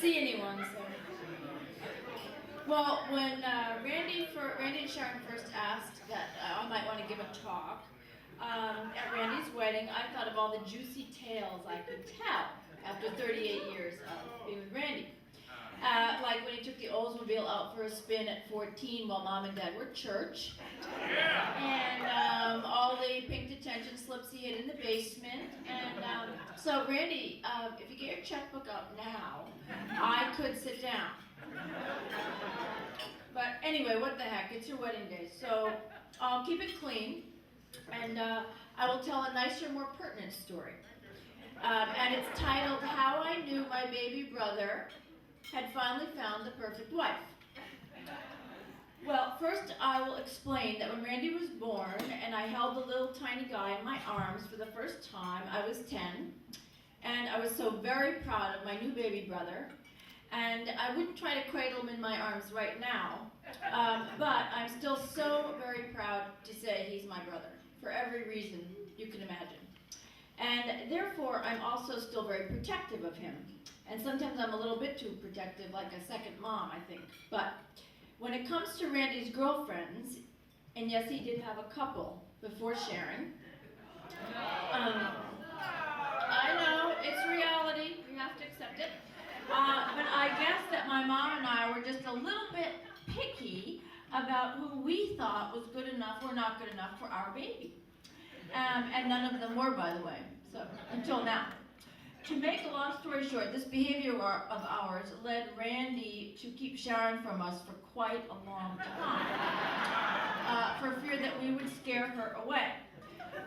see anyone, so. Well, when Randy and Sharon first asked that I might want to give a talk at Randy's wedding, I thought of all the juicy tales I could tell after 38 years of being with Randy. Like when he took the Oldsmobile out for a spin at 14 while Mom and Dad were at church. And all the pink detention slips he hid in the basement. And so Randy, if you get your checkbook out now, I could sit down. But anyway, what the heck, it's your wedding day. So I'll keep it clean, and I will tell a nicer, more pertinent story. And it's titled, How I Knew My Baby Brother Had Finally Found the Perfect Wife. Well, first I will explain that when Randy was born and I held the little tiny guy in my arms for the first time, I was 10, and I was so very proud of my new baby brother, and I wouldn't try to cradle him in my arms right now, but I'm still so very proud to say he's my brother, for every reason you can imagine. And therefore, I'm also still very protective of him. And sometimes I'm a little bit too protective, like a second mom, I think. But when it comes to Randy's girlfriends, and yes, he did have a couple before Sharon. I know, it's reality, we have to accept it. But I guess that my mom and I were just a little bit picky about who we thought was good enough or not good enough for our baby. And none of them were, by the way, so until now. To make a long story short, this behavior of ours led Randy to keep Sharon from us for quite a long time, for fear that we would scare her away.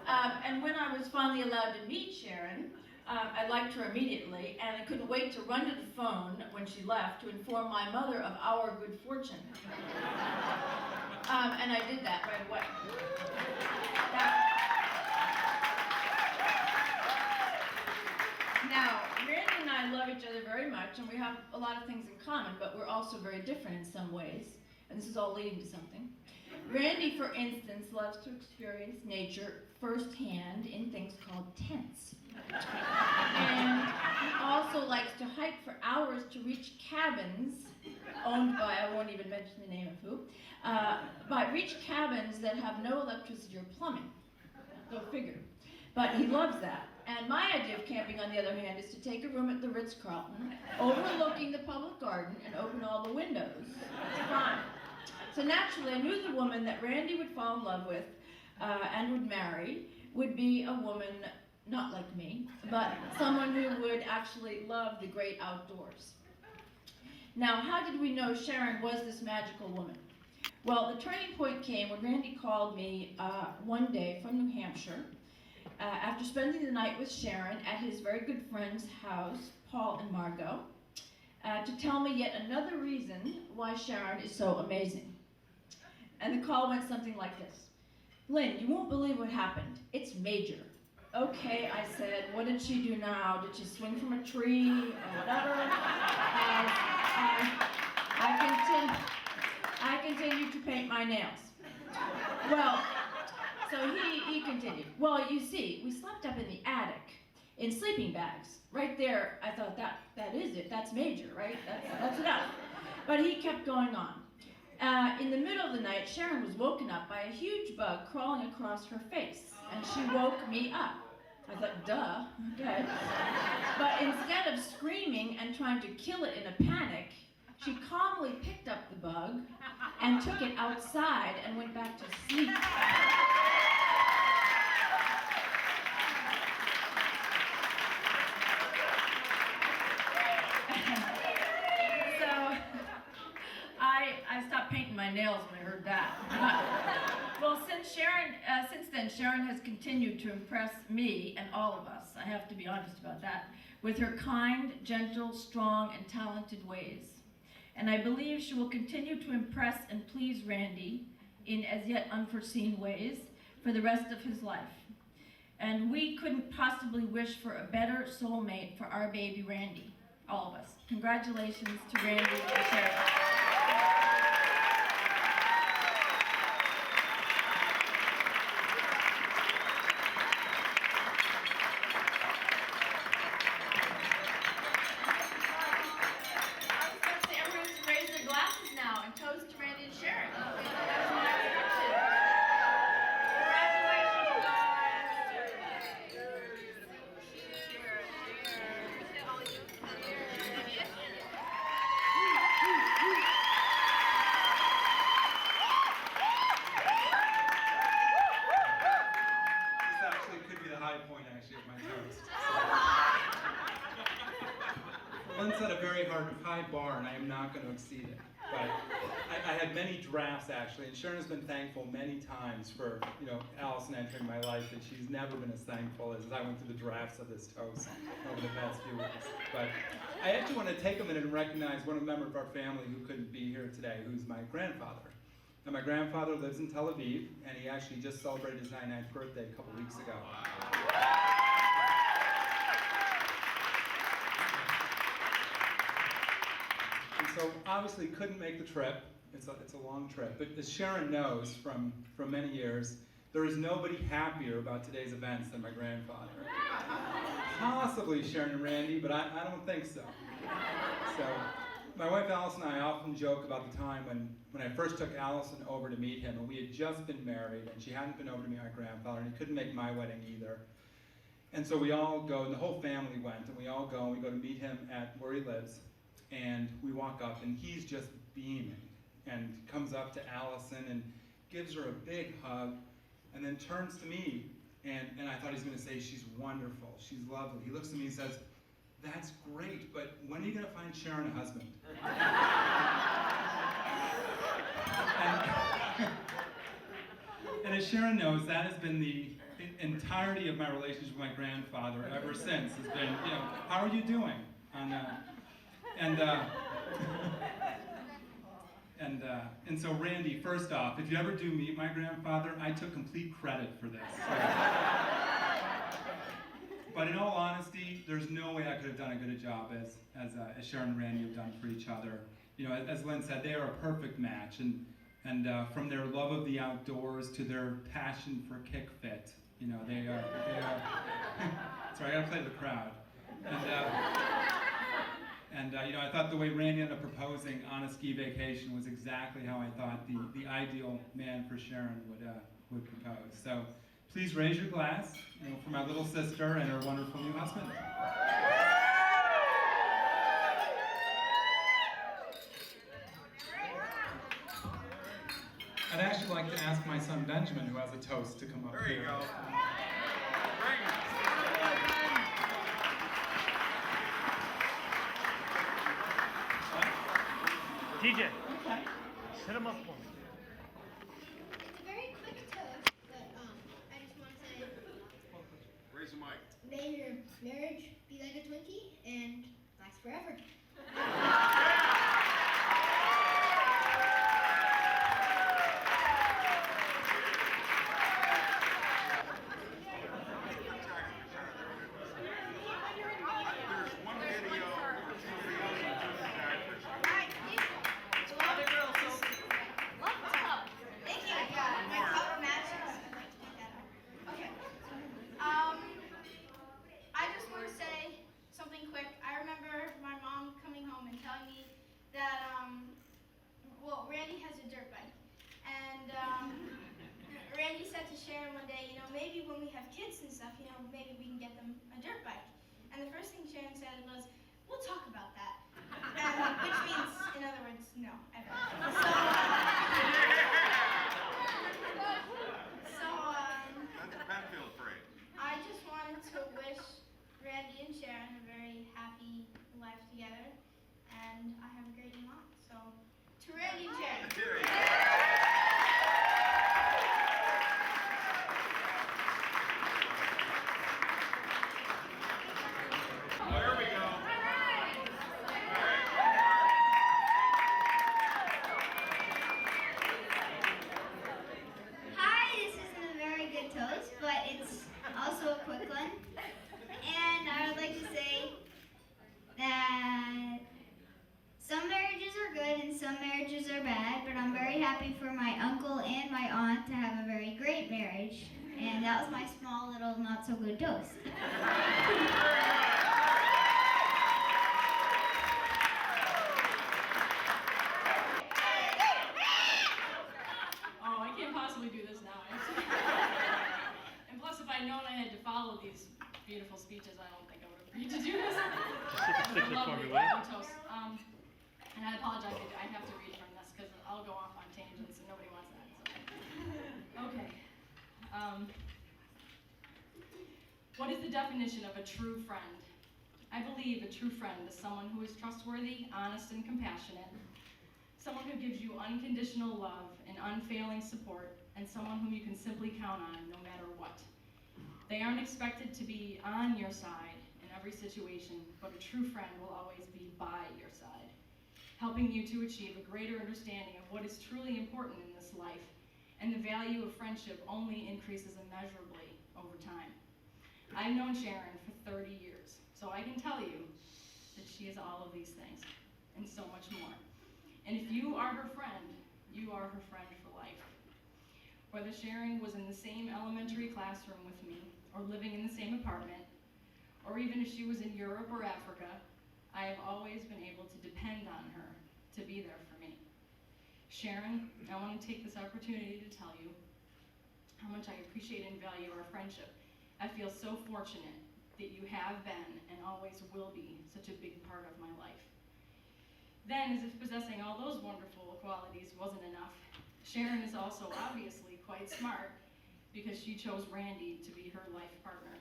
And when I was finally allowed to meet Sharon, I liked her immediately, and I couldn't wait to run to the phone when she left to inform my mother of our good fortune. And I did that right away. Now, Randy and I love each other very much, and we have a lot of things in common, but we're also very different in some ways, and this is all leading to something. Randy, for instance, loves to experience nature firsthand in things called tents. And he also likes to hike for hours to reach cabins owned by, I won't even mention the name of who, but reach cabins that have no electricity or plumbing. Go figure. But he loves that. And my idea of camping, on the other hand, is to take a room at the Ritz-Carlton, overlooking the public garden, and open all the windows. It's fun. So naturally, I knew the woman that Randy would fall in love with and would marry would be a woman not like me, but someone who would actually love the great outdoors. Now, how did we know Sharon was this magical woman? Well, the turning point came when Randy called me one day from New Hampshire after spending the night with Sharon at his very good friend's house, Paul and Margot, to tell me yet another reason why Sharon is so amazing. And the call went something like this. Lynn, you won't believe what happened. It's major. Okay, I said, what did she do now? Did she swing from a tree or whatever? I continued to paint my nails. Well, so he continued. Well, you see, we slept up in the attic in sleeping bags. Right there, I thought that is it. That's major, right? That's enough. But he kept going on. In the middle of the night, Sharon was woken up by a huge bug crawling across her face, and she woke me up. I thought, duh, okay. But instead of screaming and trying to kill it in a panic, she calmly picked up the bug and took it outside and went back to sleep. I stopped painting my nails when I heard that. Well, since then, Sharon has continued to impress me and all of us, I have to be honest about that, with her kind, gentle, strong, and talented ways. And I believe she will continue to impress and please Randy in as yet unforeseen ways for the rest of his life. And we couldn't possibly wish for a better soulmate for our baby Randy, all of us. Congratulations to Randy and Sharon. Lynn set a very high bar, and I am not going to exceed it. But I had many drafts, actually, and Sharon has been thankful many times for, Allison entering my life, and she's never been as thankful as I went through the drafts of this toast over the past few weeks. But I actually want to take a minute and recognize one member of our family who couldn't be here today, who's my grandfather. And my grandfather lives in Tel Aviv, and he actually just celebrated his 99th birthday a couple weeks ago. So obviously couldn't make the trip. It's a long trip. But as Sharon knows from many years, there is nobody happier about today's events than my grandfather. Possibly Sharon and Randy, but I don't think so. So my wife Allison and I often joke about the time when I first took Allison over to meet him, and we had just been married, and she hadn't been over to meet my grandfather, and he couldn't make my wedding either. And so we all go, and the whole family went, and we all go, and we go to meet him at where he lives. And we walk up, and he's just beaming, and comes up to Allison and gives her a big hug, and then turns to me, and I thought he was going to say, she's wonderful, she's lovely. He looks at me and says, that's great, but when are you going to find Sharon a husband? and as Sharon knows, that has been the entirety of my relationship with my grandfather ever since. Has been, how are you doing? And so Randy, first off, if you ever do meet my grandfather, I took complete credit for this. But in all honesty, there's no way I could have done a good a job as Sharon and Randy have done for each other. As Lynn said, they are a perfect match, and from their love of the outdoors to their passion for kick fit, they are. Sorry, I gotta play to the crowd. And I thought the way Randy ended up proposing on a ski vacation was exactly how I thought the ideal man for Sharon would propose. So please raise your glass, for my little sister and her wonderful new husband. I'd actually like to ask my son Benjamin, who has a toast, to come up here. There you go. DJ, set him up for me. It's a very quick toast, but I just want to say, raise the mic. May your marriage be like a Twinkie and last forever. There's one video or two videos on two actors. Thank you. Yeah, my color matches. Okay. I just want to say something quick. I remember my mom coming home and telling me that, Randy has a dirt bike. And Randy said to Sharon one day, maybe when we have kids and stuff, maybe we can get them a dirt bike. And the first thing Sharon said was, we'll talk about that. Which means, in other words, no, ever. That's a Penfield phrase. I just wanted to wish Randy and Sharon a very happy life together, and I have a great new mom. So, to Randy and Sharon. There you go. There we go. Hi, this isn't a very good toast, but it's also a quick one. And I would like to say that some marriages are good and some marriages are bad, but I'm very happy for my uncle and my aunt to have a very great marriage. And that was my small little not so good toast. Oh, I can't possibly do this now. And plus, if I'd known I had to follow these beautiful speeches, I don't think I would have agreed to do this. Lovely toast. And I apologize, I have to read from this because I'll go off on tangents and nobody wants that. So. Okay. What is the definition of a true friend? I believe a true friend is someone who is trustworthy, honest, and compassionate, someone who gives you unconditional love and unfailing support, and someone whom you can simply count on no matter what. They aren't expected to be on your side in every situation, but a true friend will always be by your side, helping you to achieve a greater understanding of what is truly important in this life, and the value of friendship only increases immeasurably over time. I've known Sharon for 30 years, so I can tell you that she is all of these things, and so much more. And if you are her friend, you are her friend for life. Whether Sharon was in the same elementary classroom with me, or living in the same apartment, or even if she was in Europe or Africa, I have always been able to depend on her to be there for me. Sharon, I want to take this opportunity to tell you how much I appreciate and value our friendship. I feel so fortunate that you have been and always will be such a big part of my life. Then, as if possessing all those wonderful qualities wasn't enough, Sharon is also obviously quite smart because she chose Randy to be her life partner.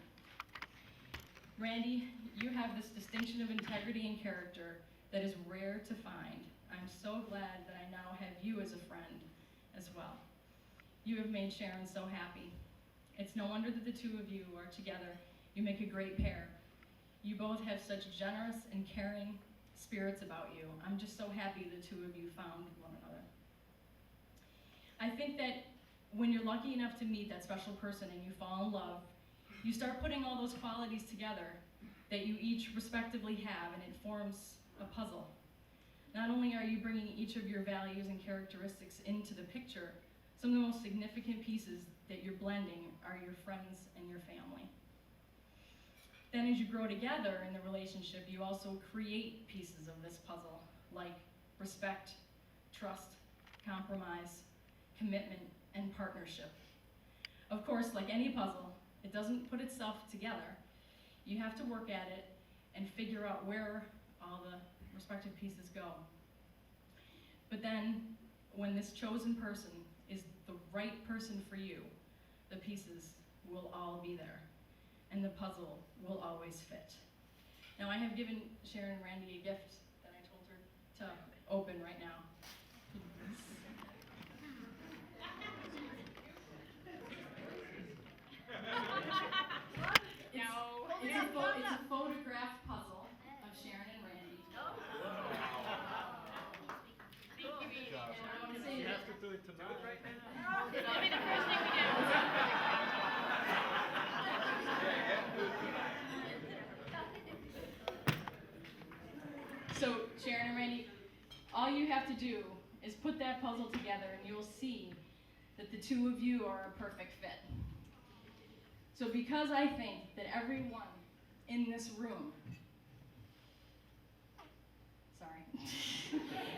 Randy, you have this distinction of integrity and character that is rare to find. I'm so glad that I now have you as a friend as well. You have made Sharon so happy. It's no wonder that the two of you are together. You make a great pair. You both have such generous and caring spirits about you. I'm just so happy the two of you found one another. I think that when you're lucky enough to meet that special person and you fall in love, you start putting all those qualities together that you each respectively have, and it forms a puzzle. Not only are you bringing each of your values and characteristics into the picture, some of the most significant pieces that you're blending are your friends and your family. Then as you grow together in the relationship, you also create pieces of this puzzle, like respect, trust, compromise, commitment, and partnership. Of course, like any puzzle, it doesn't put itself together. You have to work at it and figure out where all the respective pieces go. But then, when this chosen person is the right person for you, the pieces will all be there, and the puzzle will always fit. Now, I have given Sharon and Randy a gift that I told her to open right now. It's a photograph puzzle of Sharon and Randy. You have to do it tonight right now? It'll be the first thing we do. So, Sharon and Randy, all you have to do is put that puzzle together and you'll see that the two of you are a perfect fit. So because I think that everyone in this room,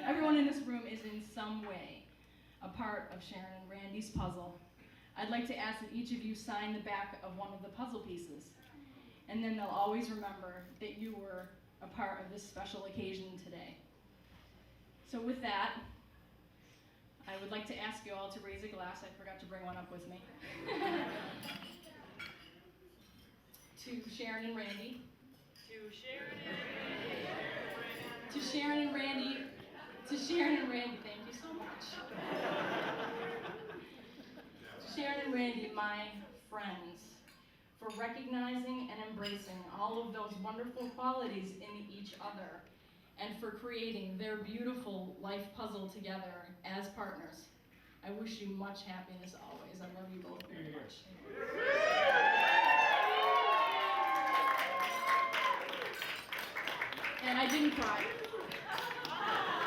everyone in this room is in some way a part of Sharon and Randy's puzzle, I'd like to ask that each of you sign the back of one of the puzzle pieces. And then they'll always remember that you were a part of this special occasion today. So with that, I would like to ask you all to raise a glass. I forgot to bring one up with me. To Sharon and Randy. To Sharon and Randy. To Sharon and Randy, thank you so much. To Sharon and Randy, my friends, for recognizing and embracing all of those wonderful qualities in each other, and for creating their beautiful life puzzle together as partners. I wish you much happiness always. I love you both very much. And I didn't cry.